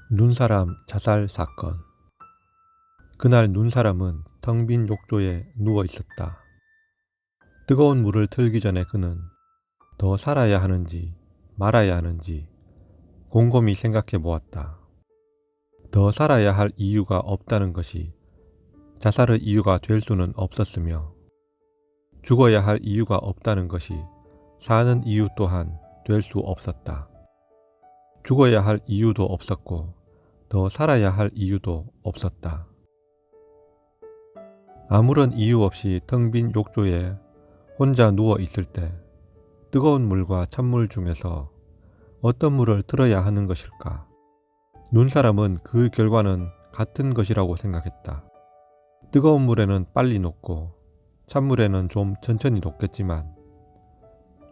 눈사람 자살 사건. 그날 눈사람은 텅 빈 욕조에 누워 있었다. 뜨거운 물을 틀기 전에 그는 더 살아야 하는지 말아야 하는지 곰곰이 생각해 보았다. 더 살아야 할 이유가 없다는 것이 자살의 이유가 될 수는 없었으며, 죽어야 할 이유가 없다는 것이 사는 이유 또한 될 수 없었다. 죽어야 할 이유도 없었고 더 살아야 할 이유도 없었다. 아무런 이유 없이 텅 빈 욕조에 혼자 누워 있을 때 뜨거운 물과 찬물 중에서 어떤 물을 틀어야 하는 것일까? 눈사람은 그 결과는 같은 것이라고 생각했다. 뜨거운 물에는 빨리 녹고 찬물에는 좀 천천히 녹겠지만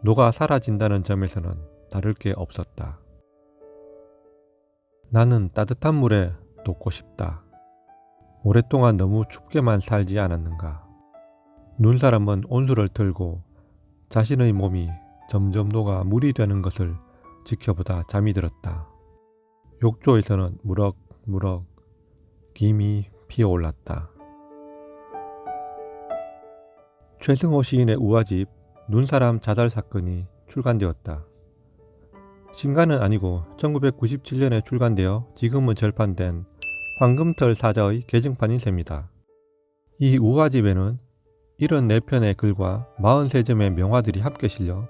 녹아 사라진다는 점에서는 다를 게 없었다. 나는 따뜻한 물에 녹고 싶다. 오랫동안 너무 춥게만 살지 않았는가. 눈사람은 온수를 틀고 자신의 몸이 점점 녹아 물이 되는 것을 지켜보다 잠이 들었다. 욕조에서는 무럭무럭 김이 피어올랐다. 최승호 시인의 우화집 눈사람 자살 사건이 출간되었다. 신간은 아니고 1997년에 출간되어 지금은 절판된 황금털 사자의 개정판인 셈이다. 이 우화집에는 74편의 글과 43점의 명화들이 함께 실려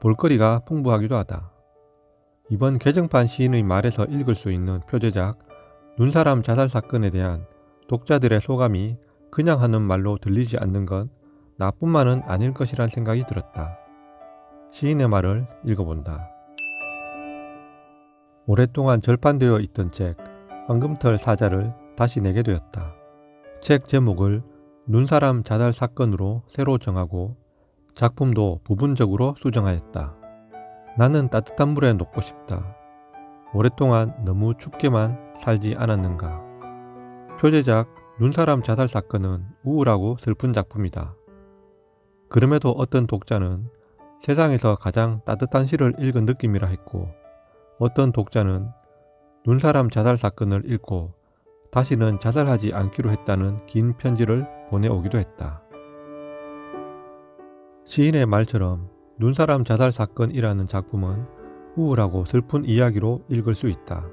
볼거리가 풍부하기도 하다. 이번 개정판 시인의 말에서 읽을 수 있는 표제작 눈사람 자살 사건에 대한 독자들의 소감이 그냥 하는 말로 들리지 않는 건 나뿐만은 아닐 것이란 생각이 들었다. 시인의 말을 읽어본다. 오랫동안 절판되어 있던 책 황금털 사자를 다시 내게 되었다. 책 제목을 눈사람 자살 사건으로 새로 정하고 작품도 부분적으로 수정하였다. 나는 따뜻한 물에 녹고 싶다. 오랫동안 너무 춥게만 살지 않았는가. 표제작 눈사람 자살 사건은 우울하고 슬픈 작품이다. 그럼에도 어떤 독자는 세상에서 가장 따뜻한 시를 읽은 느낌이라 했고, 어떤 독자는 눈사람 자살 사건을 읽고 다시는 자살하지 않기로 했다는 긴 편지를 보내오기도 했다. 시인의 말처럼 눈사람 자살 사건이라는 작품은 우울하고 슬픈 이야기로 읽을 수 있다.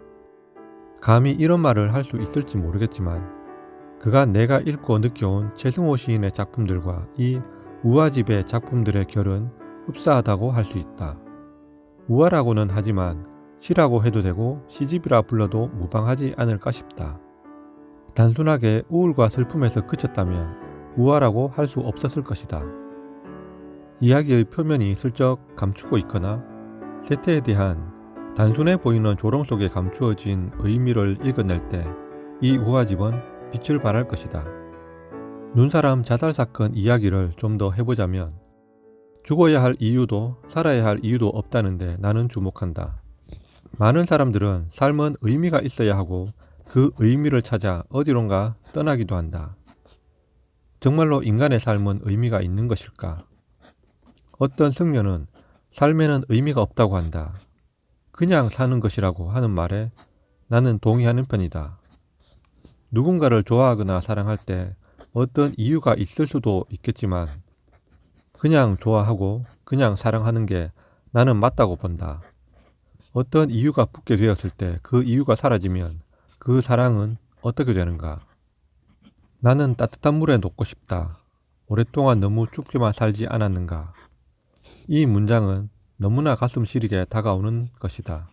감히 이런 말을 할 수 있을지 모르겠지만 그가 내가 읽고 느껴온 최승호 시인의 작품들과 이 우화집의 작품들의 결은 흡사하다고 할 수 있다. 우화라고는 하지만 시라고 해도 되고 시집이라 불러도 무방하지 않을까 싶다. 단순하게 우울과 슬픔에서 그쳤다면 우화라고 할 수 없었을 것이다. 이야기의 표면이 슬쩍 감추고 있거나 세태에 대한 단순해 보이는 조롱 속에 감추어진 의미를 읽어낼 때 이 우화집은 빛을 발할 것이다. 눈사람 자살 사건 이야기를 좀 더 해보자면, 죽어야 할 이유도 살아야 할 이유도 없다는데 나는 주목한다. 많은 사람들은 삶은 의미가 있어야 하고 그 의미를 찾아 어디론가 떠나기도 한다. 정말로 인간의 삶은 의미가 있는 것일까? 어떤 승려는 삶에는 의미가 없다고 한다. 그냥 사는 것이라고 하는 말에 나는 동의하는 편이다. 누군가를 좋아하거나 사랑할 때 어떤 이유가 있을 수도 있겠지만 그냥 좋아하고 그냥 사랑하는 게 나는 맞다고 본다. 어떤 이유가 붙게 되었을 때 그 이유가 사라지면 그 사랑은 어떻게 되는가? 나는 따뜻한 물에 녹고 싶다. 오랫동안 너무 춥게만 살지 않았는가? 이 문장은 너무나 가슴 시리게 다가오는 것이다.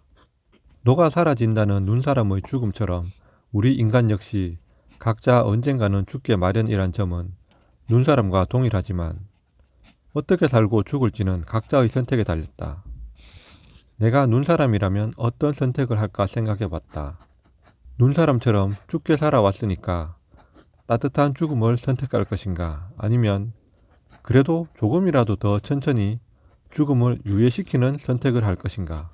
녹아 사라진다는 눈사람의 죽음처럼 우리 인간 역시 각자 언젠가는 죽게 마련이란 점은 눈사람과 동일하지만 어떻게 살고 죽을지는 각자의 선택에 달렸다. 내가 눈사람이라면 어떤 선택을 할까 생각해봤다. 눈사람처럼 춥게 살아왔으니까 따뜻한 죽음을 선택할 것인가, 아니면 그래도 조금이라도 더 천천히 죽음을 유예시키는 선택을 할 것인가.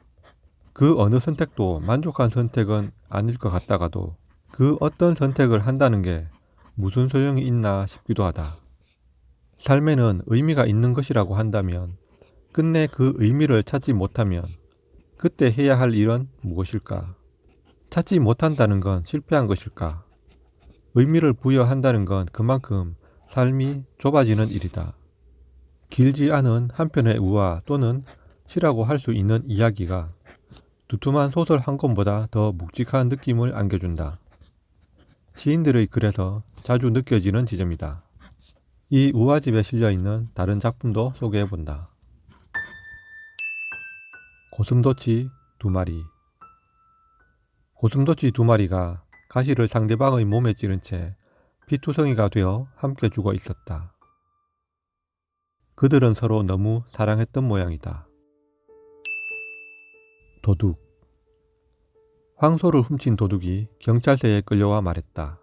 그 어느 선택도 만족한 선택은 아닐 것 같다가도 그 어떤 선택을 한다는 게 무슨 소용이 있나 싶기도 하다. 삶에는 의미가 있는 것이라고 한다면 끝내 그 의미를 찾지 못하면 그때 해야 할 일은 무엇일까? 찾지 못한다는 건 실패한 것일까? 의미를 부여한다는 건 그만큼 삶이 좁아지는 일이다. 길지 않은 한 편의 우화 또는 시라고 할 수 있는 이야기가 두툼한 소설 한 권보다 더 묵직한 느낌을 안겨준다. 시인들의 글에서 자주 느껴지는 지점이다. 이 우화집에 실려있는 다른 작품도 소개해본다. 고슴도치 2마리. 고슴도치 2마리가 가시를 상대방의 몸에 찌른 채 피투성이가 되어 함께 죽어 있었다. 그들은 서로 너무 사랑했던 모양이다. 도둑. 황소를 훔친 도둑이 경찰서에 끌려와 말했다.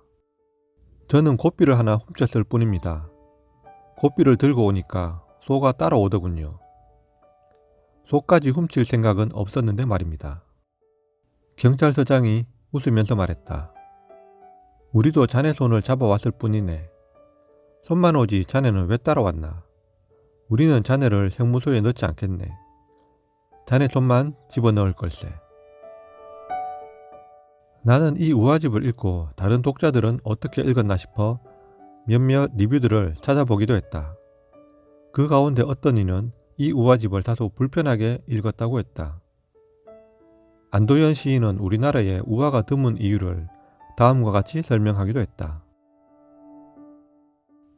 저는 고삐를 하나 훔쳤을 뿐입니다. 고삐를 들고 오니까 소가 따라오더군요. 소까지 훔칠 생각은 없었는데 말입니다. 경찰서장이 웃으면서 말했다. 우리도 자네 손을 잡아왔을 뿐이네. 손만 오지 자네는 왜 따라왔나? 우리는 자네를 형무소에 넣지 않겠네. 자네 손만 집어넣을 걸세. 나는 이 우화집을 읽고 다른 독자들은 어떻게 읽었나 싶어 몇몇 리뷰들을 찾아보기도 했다. 그 가운데 어떤 이는 이 우화집을 다소 불편하게 읽었다고 했다. 안도현 시인은 우리나라에 우화가 드문 이유를 다음과 같이 설명하기도 했다.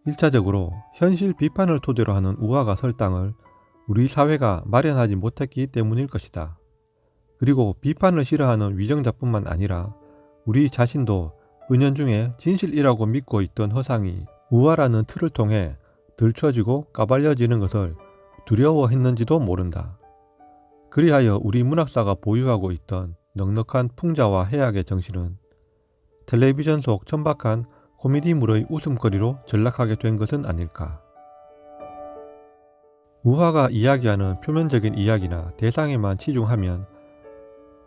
1차적으로 현실 비판을 토대로 하는 우화가 설 땅을 우리 사회가 마련하지 못했기 때문일 것이다. 그리고 비판을 싫어하는 위정자뿐만 아니라 우리 자신도 은연중에 진실이라고 믿고 있던 허상이 우화라는 틀을 통해 들춰지고 까발려지는 것을 두려워했는지도 모른다. 그리하여 우리 문학사가 보유하고 있던 넉넉한 풍자와 해악의 정신은 텔레비전 속 천박한 코미디물의 웃음거리로 전락하게 된 것은 아닐까. 우화가 이야기하는 표면적인 이야기나 대상에만 치중하면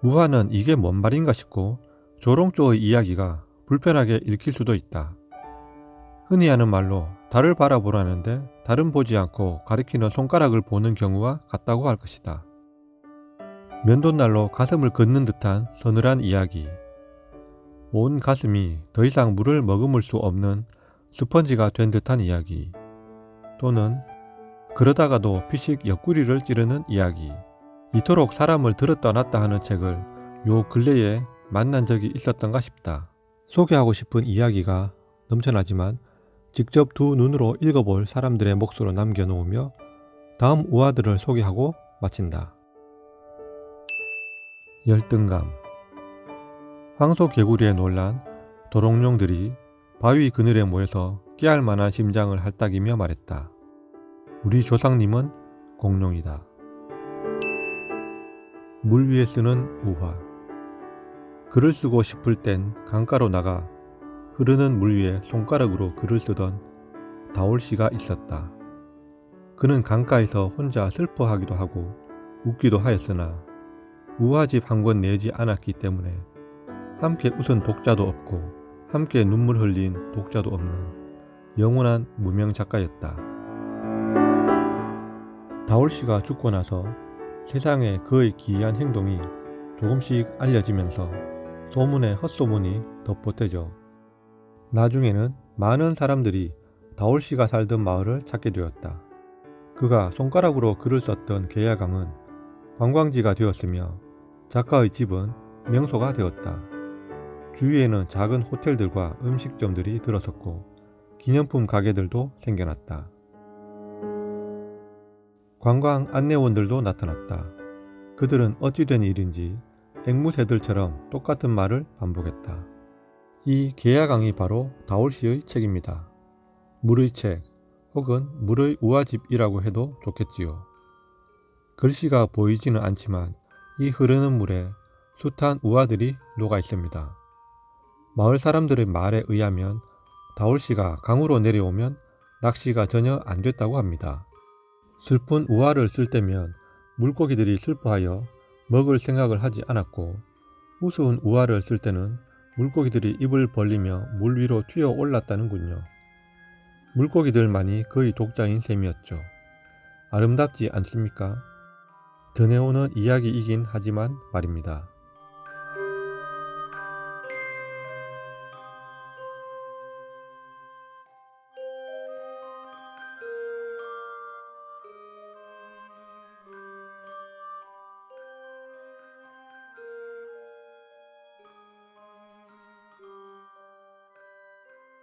우화는 이게 뭔 말인가 싶고 조롱조의 이야기가 불편하게 읽힐 수도 있다. 흔히 하는 말로 달을 바라보라는데 달은 보지 않고 가리키는 손가락을 보는 경우와 같다고 할 것이다. 면도날로 가슴을 긋는 듯한 서늘한 이야기. 온 가슴이 더 이상 물을 머금을 수 없는 스펀지가 된 듯한 이야기. 또는 그러다가도 피식 옆구리를 찌르는 이야기. 이토록 사람을 들었다 놨다 하는 책을 요 근래에 만난 적이 있었던가 싶다. 소개하고 싶은 이야기가 넘쳐나지만 직접 두 눈으로 읽어볼 사람들의 몫으로 남겨놓으며 다음 우화들을 소개하고 마친다. 열등감. 황소 개구리에 놀란 도롱뇽들이 바위 그늘에 모여서 깨알 만한 심장을 할딱이며 말했다. 우리 조상님은 공룡이다. 물 위에 쓰는 우화. 글을 쓰고 싶을 땐 강가로 나가 흐르는 물 위에 손가락으로 글을 쓰던 다올씨가 있었다. 그는 강가에서 혼자 슬퍼하기도 하고 웃기도 하였으나 우화집 한 권 내지 않았기 때문에 함께 웃은 독자도 없고 함께 눈물 흘린 독자도 없는 영원한 무명 작가였다. 다올씨가 죽고 나서 세상에 그의 기이한 행동이 조금씩 알려지면서 소문에 헛소문이 덧보태져 나중에는 많은 사람들이 다올씨가 살던 마을을 찾게 되었다. 그가 손가락으로 글을 썼던 계야강은 관광지가 되었으며 작가의 집은 명소가 되었다. 주위에는 작은 호텔들과 음식점들이 들어섰고 기념품 가게들도 생겨났다. 관광 안내원들도 나타났다. 그들은 어찌 된 일인지 앵무새들처럼 똑같은 말을 반복했다. 이 계야강이 바로 다올씨의 책입니다. 물의 책 혹은 물의 우화집이라고 해도 좋겠지요. 글씨가 보이지는 않지만 이 흐르는 물에 숱한 우화들이 녹아 있습니다. 마을 사람들의 말에 의하면 다올씨가 강으로 내려오면 낚시가 전혀 안 됐다고 합니다. 슬픈 우화를 쓸 때면 물고기들이 슬퍼하여 먹을 생각을 하지 않았고 우스운 우화를 쓸 때는 물고기들이 입을 벌리며 물 위로 튀어 올랐다는군요. 물고기들만이 그의 독자인 셈이었죠. 아름답지 않습니까? 전해오는 이야기이긴 하지만 말입니다.